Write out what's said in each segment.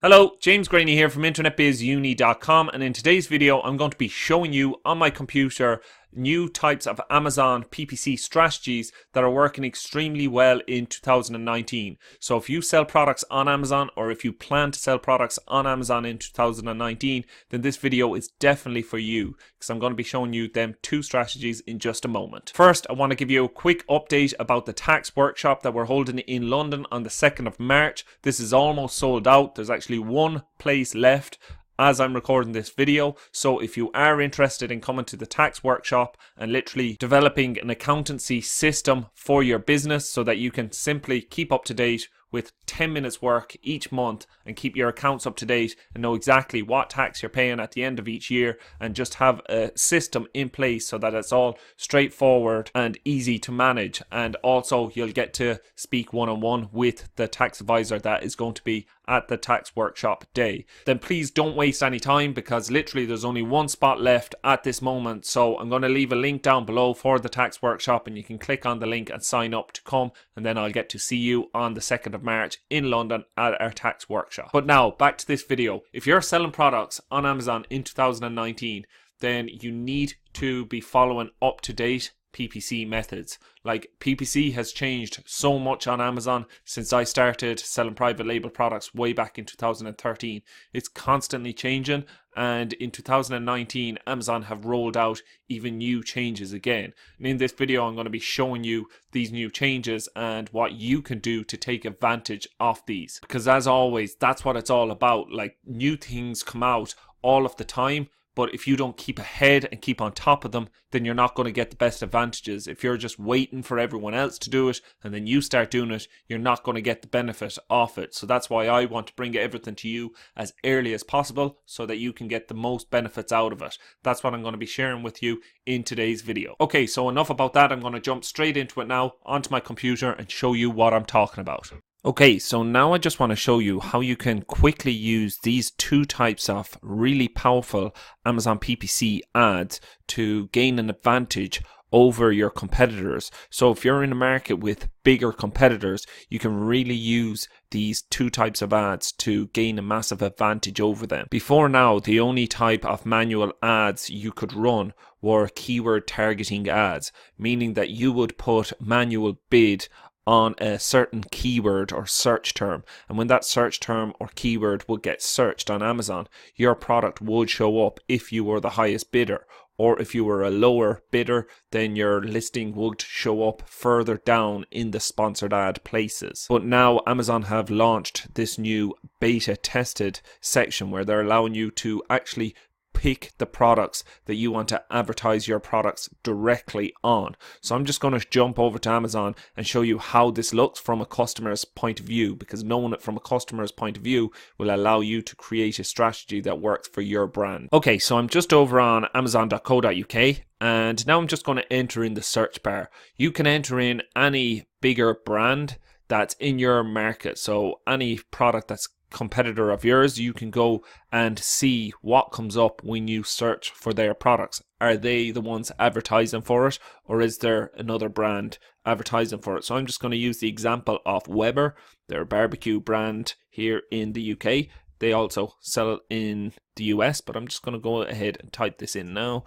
Hello, James Graney here from internetbizuni.com, and in today's video I'm going to be showing you on my computer new types of Amazon PPC strategies that are working extremely well in 2019. So if you sell products on Amazon, or if you plan to sell products on Amazon in 2019, then this video is definitely for you, because I'm going to be showing you them two strategies in just a moment. First, I want to give you a quick update about the tax workshop that we're holding in London on the 2nd of March. This is almost sold out. There's actually one place left as I'm recording this video. So if you are interested in coming to the tax workshop and literally developing an accountancy system for your business so that you can simply keep up to date with 10 minutes work each month and keep your accounts up to date and know exactly what tax you're paying at the end of each year, and just have a system in place so that it's all straightforward and easy to manage. And also you'll get to speak one-on-one with the tax advisor that is going to be at the tax workshop day. Then please don't waste any time, because literally there's only one spot left at this moment. So I'm going to leave a link down below for the tax workshop, and you can click on the link and sign up to come, and then I'll get to see you on the 2nd of March in London at our tax workshop. But now back to this video. If you're selling products on Amazon in 2019, then you need to be following up-to-date PPC methods. Like, PPC has changed so much on Amazon since I started selling private label products way back in 2013. It's constantly changing, and in 2019 Amazon have rolled out even new changes again. And in this video I'm going to be showing you these new changes and what you can do to take advantage of these, because as always, that's what it's all about. Like, new things come out all of the time, but if you don't keep ahead and keep on top of them, then you're not going to get the best advantages. If you're just waiting for everyone else to do it and then you start doing it, you're not going to get the benefit of it. So that's why I want to bring everything to you as early as possible so that you can get the most benefits out of it. That's what I'm going to be sharing with you in today's video. Okay, so enough about that. I'm going to jump straight into it now onto my computer and show you what I'm talking about. Okay, so now I just want to show you how you can quickly use these two types of really powerful Amazon PPC ads to gain an advantage over your competitors. So if you're in a market with bigger competitors, you can really use these two types of ads to gain a massive advantage over them. Before now, the only type of manual ads you could run were keyword targeting ads, meaning that you would put manual bid on a certain keyword or search term, and when that search term or keyword would get searched on Amazon, your product would show up if you were the highest bidder, or if you were a lower bidder, then your listing would show up further down in the sponsored ad places. But now Amazon have launched this new beta tested section where they're allowing you to actually pick the products that you want to advertise your products directly on. So I'm just going to jump over to Amazon and show you how this looks from a customer's point of view, because knowing it from a customer's point of view will allow you to create a strategy that works for your brand. Okay, so I'm just over on amazon.co.uk, and now I'm just going to enter in the search bar. You can enter in any bigger brand that's in your market, so any product that's competitor of yours, you can go and see what comes up when you search for their products. Are they the ones advertising for it, or is there another brand advertising for it? So I'm just going to use the example of Weber. They're a barbecue brand here in the UK. They also sell it in the US, but I'm just going to go ahead and type this in now.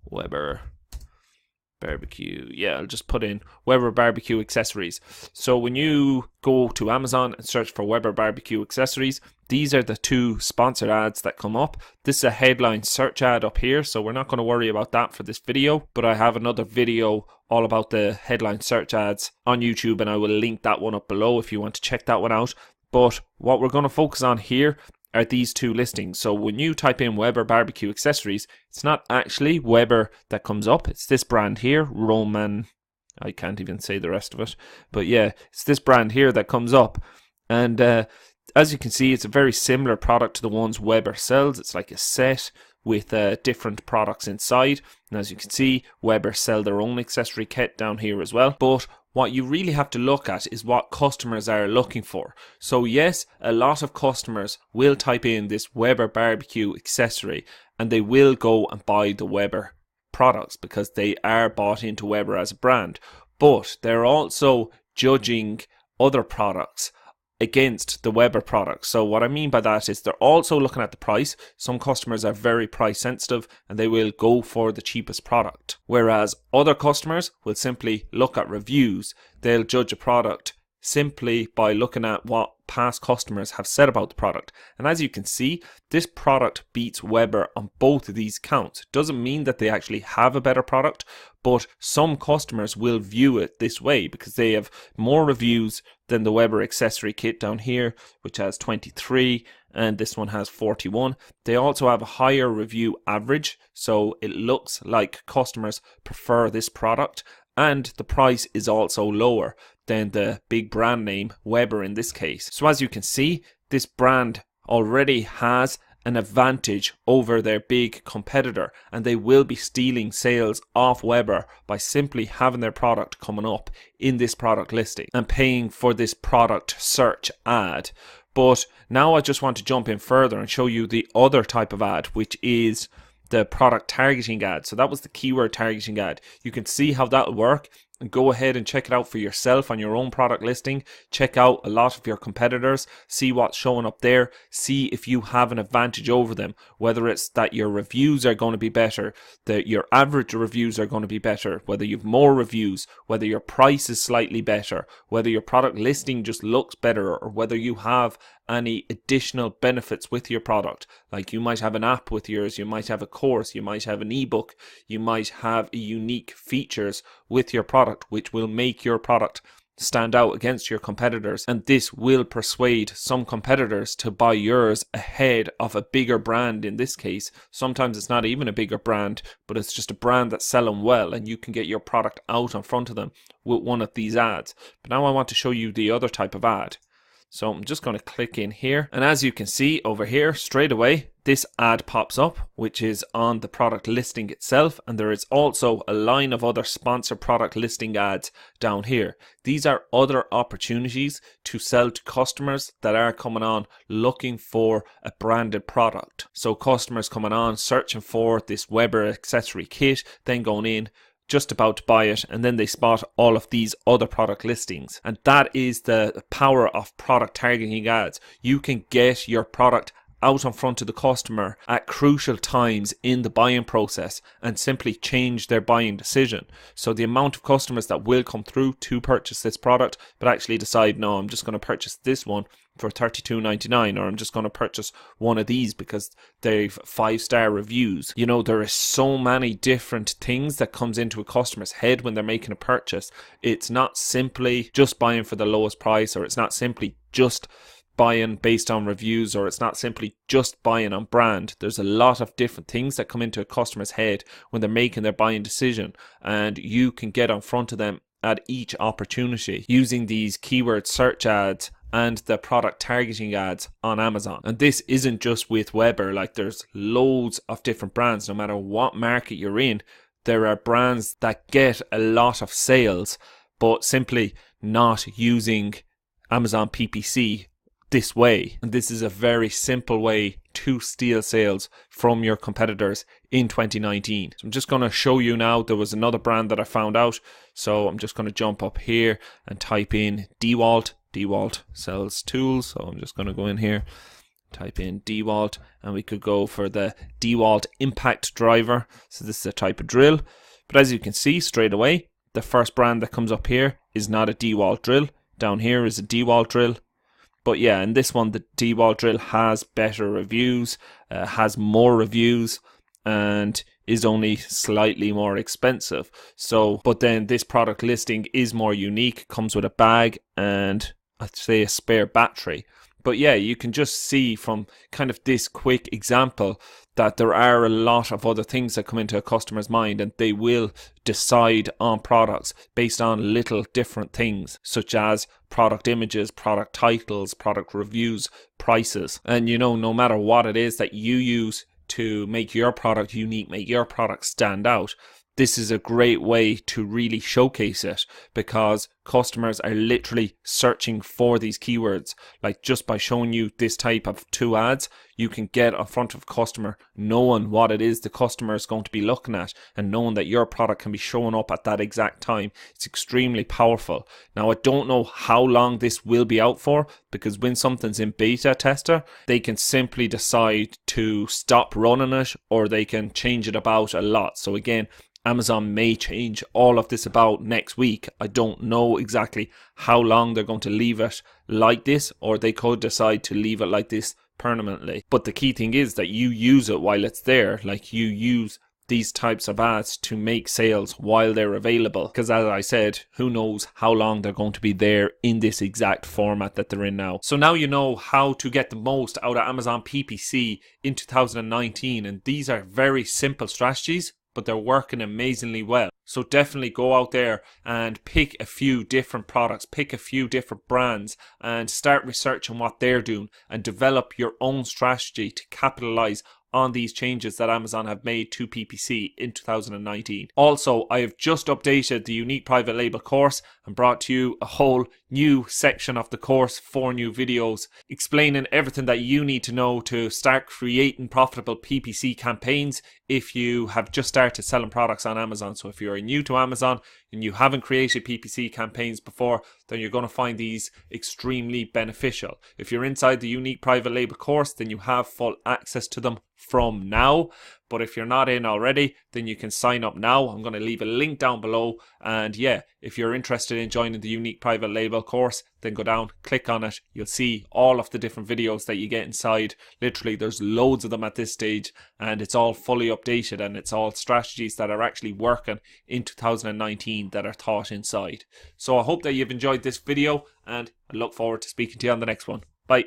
Weber barbecue. Yeah, I'll just put in Weber barbecue accessories. So when you go to Amazon and search for Weber barbecue accessories, these are the two sponsored ads that come up. This is a headline search ad up here, so we're not going to worry about that for this video, but I have another video all about the headline search ads on YouTube, and I will link that one up below if you want to check that one out. But what we're going to focus on here are these two listings. So when you type in Weber barbecue accessories, it's not actually Weber that comes up. It's this brand here, Roman. I can't even say the rest of it. But yeah, it's this brand here that comes up. And as you can see, it's a very similar product to the ones Weber sells. It's like a set with different products inside. And as you can see, Weber sell their own accessory kit down here as well. But what you really have to look at is what customers are looking for. So yes, a lot of customers will type in this Weber barbecue accessory and they will go and buy the Weber products because they are bought into Weber as a brand. But they're also judging other products against the Weber product. So what I mean by that is they're also looking at the price. Some customers are very price sensitive and they will go for the cheapest product, whereas other customers will simply look at reviews. They'll judge a product simply by looking at what past customers have said about the product. And as you can see, this product beats Weber on both of these counts. Doesn't mean that they actually have a better product, but some customers will view it this way because they have more reviews than the Weber accessory kit down here, which has 23, and this one has 41. They also have a higher review average, so it looks like customers prefer this product, and the price is also lower than the big brand name Weber in this case. So as you can see, this brand already has an advantage over their big competitor, and they will be stealing sales off Weber by simply having their product coming up in this product listing and paying for this product search ad. But now I just want to jump in further and show you the other type of ad, which is the product targeting ad. So that was the keyword targeting ad. You can see how that will work. And go ahead and check it out for yourself on your own product listing. Check out a lot of your competitors, see what's showing up there, see if you have an advantage over them, whether it's that your reviews are going to be better, that your average reviews are going to be better, whether you've more reviews, whether your price is slightly better, whether your product listing just looks better, or whether you have any additional benefits with your product. Like you might have an app with yours, you might have a course, you might have an ebook, you might have unique features with your product which will make your product stand out against your competitors, and this will persuade some competitors to buy yours ahead of a bigger brand. In this case, sometimes it's not even a bigger brand, but it's just a brand that's selling well, and you can get your product out in front of them with one of these ads. But now I want to show you the other type of ad. So I'm just going to click in here, and as you can see over here straight away, this ad pops up, which is on the product listing itself, and there is also a line of other sponsored product listing ads down here. These are other opportunities to sell to customers that are coming on looking for a branded product. So customers coming on searching for this Weber accessory kit, then going in, just about to buy it, and then they spot all of these other product listings. And that is the power of product targeting ads. You can get your product out in front of the customer at crucial times in the buying process and simply change their buying decision. So the amount of customers that will come through to purchase this product but actually decide, no, I'm just going to purchase this one for $32.99, or I'm just going to purchase one of these because they've 5-star reviews. You know, there is so many different things that comes into a customer's head when they're making a purchase. It's not simply just buying for the lowest price, or it's not simply just buying based on reviews, or it's not simply just buying on brand. There's a lot of different things that come into a customer's head when they're making their buying decision, and you can get in front of them at each opportunity using these keyword search ads and the product targeting ads on Amazon. And this isn't just with Weber. Like, there's loads of different brands. No matter what market you're in, there are brands that get a lot of sales but simply not using Amazon PPC this way. And this is a very simple way to steal sales from your competitors in 2019. So I'm just going to show you now. There was another brand that I found out, so I'm just going to jump up here and type in DeWalt. DeWalt sells tools, so I'm just going to go in here, type in DeWalt, and we could go for the DeWalt impact driver. So this is a type of drill, but as you can see straight away, the first brand that comes up here is not a DeWalt drill. Down here is a DeWalt drill. But yeah, in this one, the DeWalt drill has better reviews, has more reviews, and is only slightly more expensive. So, but then this product listing is more unique, comes with a bag and I'd say a spare battery. But yeah, you can just see from kind of this quick example that there are a lot of other things that come into a customer's mind, and they will decide on products based on little different things, such as product images, product titles, product reviews, prices. And you know, no matter what it is that you use to make your product unique, make your product stand out, this is a great way to really showcase it, because customers are literally searching for these keywords. Like, just by showing you this type of 2 ads, you can get in front of customer, knowing what it is the customer is going to be looking at, and knowing that your product can be showing up at that exact time. It's extremely powerful. Now, I don't know how long this will be out for, because when something's in beta tester, they can simply decide to stop running it, or they can change it about a lot. So again, Amazon may change all of this about next week. I don't know exactly how long they're going to leave it like this, or they could decide to leave it like this permanently. But the key thing is that you use it while it's there. Like, you use these types of ads to make sales while they're available, because as I said, who knows how long they're going to be there in this exact format that they're in now. So now you know how to get the most out of Amazon PPC in 2019, and these are very simple strategies, but they're working amazingly well. So definitely go out there and pick a few different products, pick a few different brands, and start researching what they're doing and develop your own strategy to capitalize on these changes that Amazon have made to PPC in 2019. Also, I have just updated the unique private label course and brought to you a whole new section of the course, 4 new videos explaining everything that you need to know to start creating profitable PPC campaigns if you have just started selling products on Amazon. So if you're new to Amazon and you haven't created PPC campaigns before, then you're going to find these extremely beneficial. If you're inside the unique private label course, then you have full access to them from now. But if you're not in already, then you can sign up now. I'm going to leave a link down below. And yeah, if you're interested in joining the unique private label course, then go down, click on it. You'll see all of the different videos that you get inside. Literally, there's loads of them at this stage, and it's all fully updated, and it's all strategies that are actually working in 2019 that are taught inside. So I hope that you've enjoyed this video, and I look forward to speaking to you on the next one. Bye.